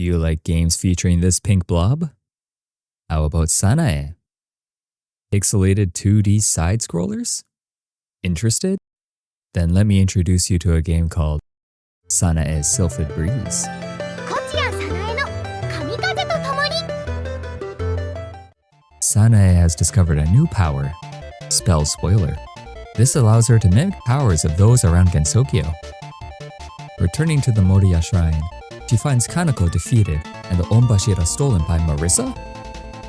Do you like games featuring this pink blob? How about Sanae? Pixelated 2D side-scrollers? Interested? Then let me introduce you to a game called Sanae's Sylphid Breeze. Sanae has discovered a new power, Spell Spoiler. This allows her to mimic powers of those around Gensokyo. Returning to the Moriya Shrine, she finds Kanako defeated and the Onbashira stolen by Marisa.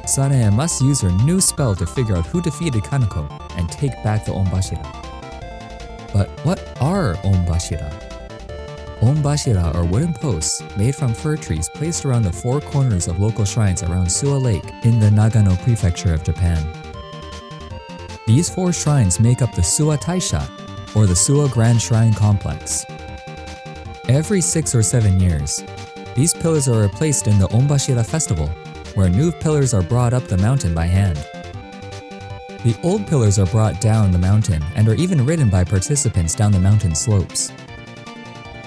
Sanae must use her new spell to figure out who defeated Kanako and take back the Onbashira. But what are Onbashira? Onbashira are wooden posts made from fir trees placed around the four corners of local shrines around Suwa Lake in the Nagano prefecture of Japan. These four shrines make up the Suwa Taisha, or the Suwa Grand Shrine Complex. Every 6 or 7 years, these pillars are replaced in the Onbashira Festival, where new pillars are brought up the mountain by hand. The old pillars are brought down the mountain and are even ridden by participants down the mountain slopes.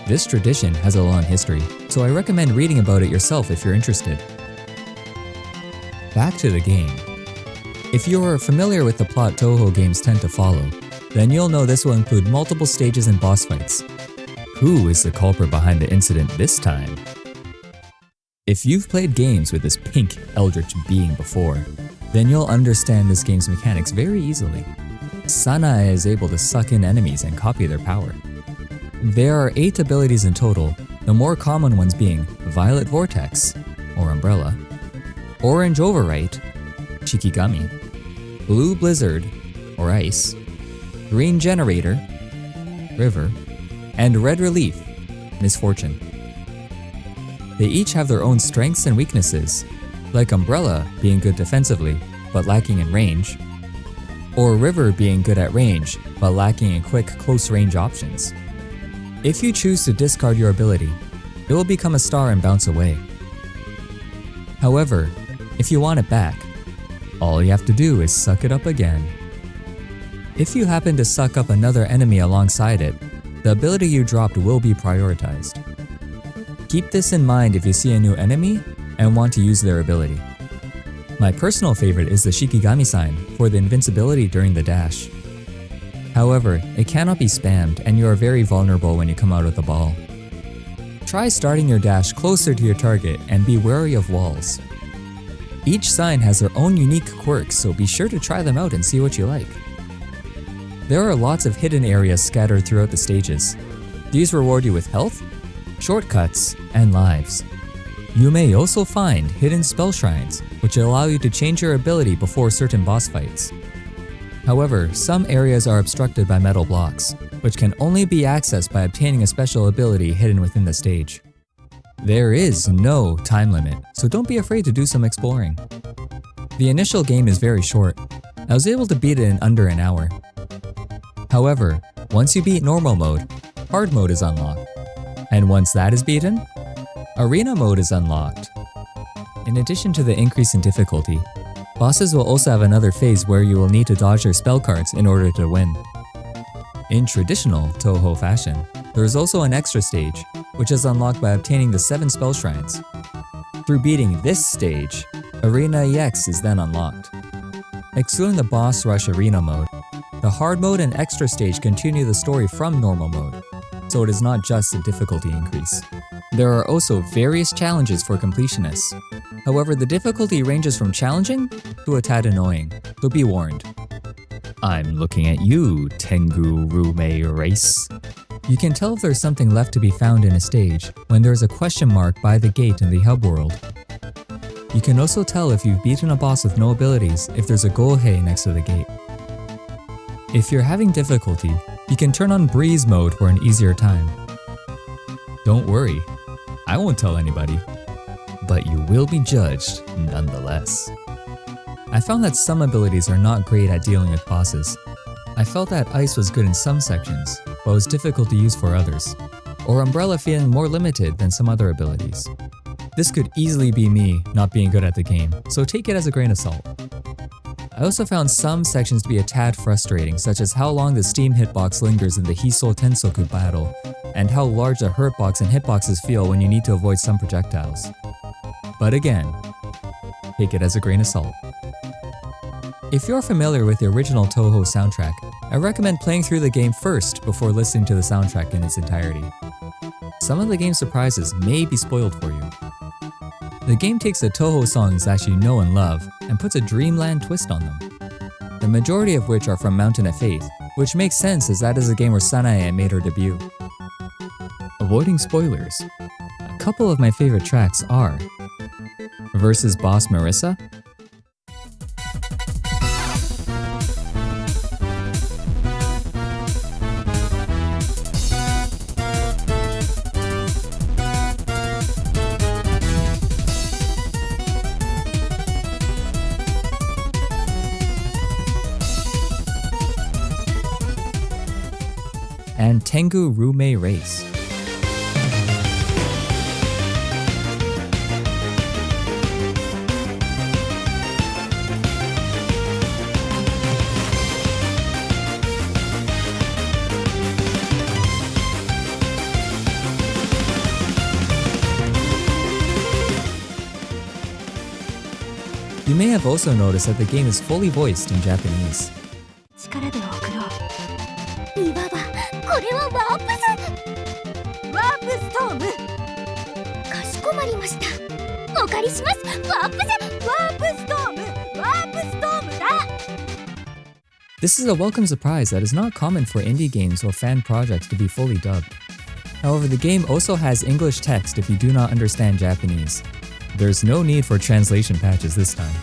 This tradition has a long history, so I recommend reading about it yourself if you're interested. Back to the game. If you are familiar with the plot Touhou games tend to follow, then you'll know this will include multiple stages and boss fights. Who is the culprit behind the incident this time? If you've played games with this pink eldritch being before, then you'll understand this game's mechanics very easily. Sanae is able to suck in enemies and copy their power. There are 8 abilities in total, the more common ones being Violet Vortex, or Umbrella, Orange Overwrite, Shikigami, Blue Blizzard, or Ice, Green Generator, River, and Red Relief, Misfortune. They each have their own strengths and weaknesses, like Umbrella being good defensively, but lacking in range, or River being good at range, but lacking in quick close-range options. If you choose to discard your ability, it will become a star and bounce away. However, if you want it back, all you have to do is suck it up again. If you happen to suck up another enemy alongside it, the ability you dropped will be prioritized. Keep this in mind if you see a new enemy and want to use their ability. My personal favorite is the Shikigami sign for the invincibility during the dash. However, it cannot be spammed and you are very vulnerable when you come out of the ball. Try starting your dash closer to your target and be wary of walls. Each sign has their own unique quirks, so be sure to try them out and see what you like. There are lots of hidden areas scattered throughout the stages. These reward you with health, shortcuts, and lives. You may also find hidden spell shrines, which allow you to change your ability before certain boss fights. However, some areas are obstructed by metal blocks, which can only be accessed by obtaining a special ability hidden within the stage. There is no time limit, so don't be afraid to do some exploring. The initial game is very short. I was able to beat it in under an hour. However, once you beat normal mode, hard mode is unlocked. And once that is beaten, arena mode is unlocked. In addition to the increase in difficulty, bosses will also have another phase where you will need to dodge their spell cards in order to win. In traditional Touhou fashion, there is also an extra stage, which is unlocked by obtaining the 7 spell shrines. Through beating this stage, Arena EX is then unlocked. Excluding the boss rush arena mode, the hard mode and extra stage continue the story from normal mode, so it is not just a difficulty increase. There are also various challenges for completionists. However, the difficulty ranges from challenging to a tad annoying, so be warned. I'm looking at you, Tengu Rume Race. You can tell if there's something left to be found in a stage when there is a question mark by the gate in the hub world. You can also tell if you've beaten a boss with no abilities if there's a gohei next to the gate. If you're having difficulty, you can turn on breeze mode for an easier time. Don't worry, I won't tell anybody, but you will be judged nonetheless. I found that some abilities are not great at dealing with bosses. I felt that Ice was good in some sections, but was difficult to use for others, or Umbrella feeling more limited than some other abilities. This could easily be me not being good at the game, so take it as a grain of salt. I also found some sections to be a tad frustrating, such as how long the steam hitbox lingers in the Hiso Tensoku battle, and how large the hurtbox and hitboxes feel when you need to avoid some projectiles. But again, take it as a grain of salt. If you're familiar with the original Touhou soundtrack, I recommend playing through the game first before listening to the soundtrack in its entirety. Some of the game's surprises may be spoiled for you. The game takes the Touhou songs that you know and love and puts a dreamland twist on them, the majority of which are from Mountain of Faith, which makes sense as that is a game where Sanae made her debut. Avoiding spoilers, a couple of my favorite tracks are Versus Boss Marisa, and Tengu Rume Race. You may have also noticed that the game is fully voiced in Japanese. 力で送ろう。いわばこれはワープズ。ワープストーム。かしこまりました。お借りします。ワープズ。ワープストーム。ワープストームだ。This is a welcome surprise that is not common for indie games or fan projects to be fully dubbed. However, the game also has English text if you do not understand Japanese. There's no need for translation patches this time.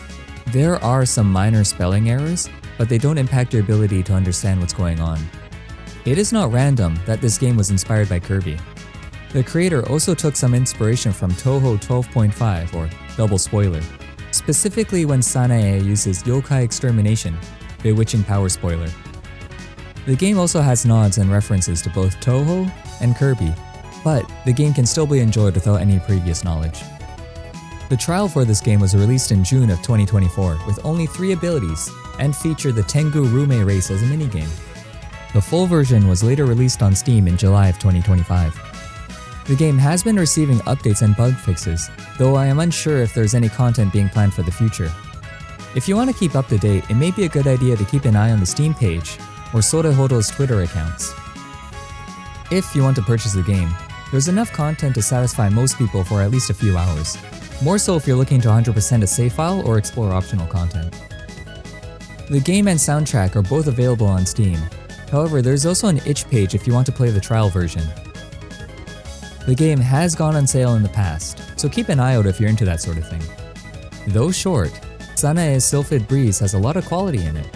There are some minor spelling errors, but they don't impact your ability to understand what's going on. It is not random that this game was inspired by Kirby. The creator also took some inspiration from Touhou 12.5 or Double Spoiler, specifically when Sanae uses Yokai Extermination, Bewitching Power Spoiler. The game also has nods and references to both Touhou and Kirby, but the game can still be enjoyed without any previous knowledge. The trial for this game was released in June of 2024 with only 3 abilities and featured the Tengu Rume race as a minigame. The full version was later released on Steam in July of 2025. The game has been receiving updates and bug fixes, though I am unsure if there's any content being planned for the future. If you want to keep up to date, it may be a good idea to keep an eye on the Steam page or Sorehodo's Twitter accounts. If you want to purchase the game, there's enough content to satisfy most people for at least a few hours. More so if you're looking to 100% a save file or explore optional content. The game and soundtrack are both available on Steam. However, there's also an itch page if you want to play the trial version. The game has gone on sale in the past, so keep an eye out if you're into that sort of thing. Though short, Sanae's Sylphid Breeze has a lot of quality in it.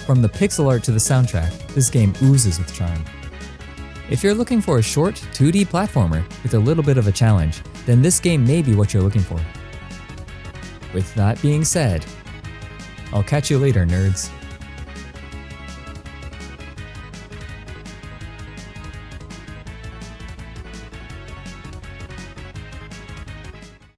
From the pixel art to the soundtrack, this game oozes with charm. If you're looking for a short, 2D platformer with a little bit of a challenge, then this game may be what you're looking for. With that being said, I'll catch you later, nerds.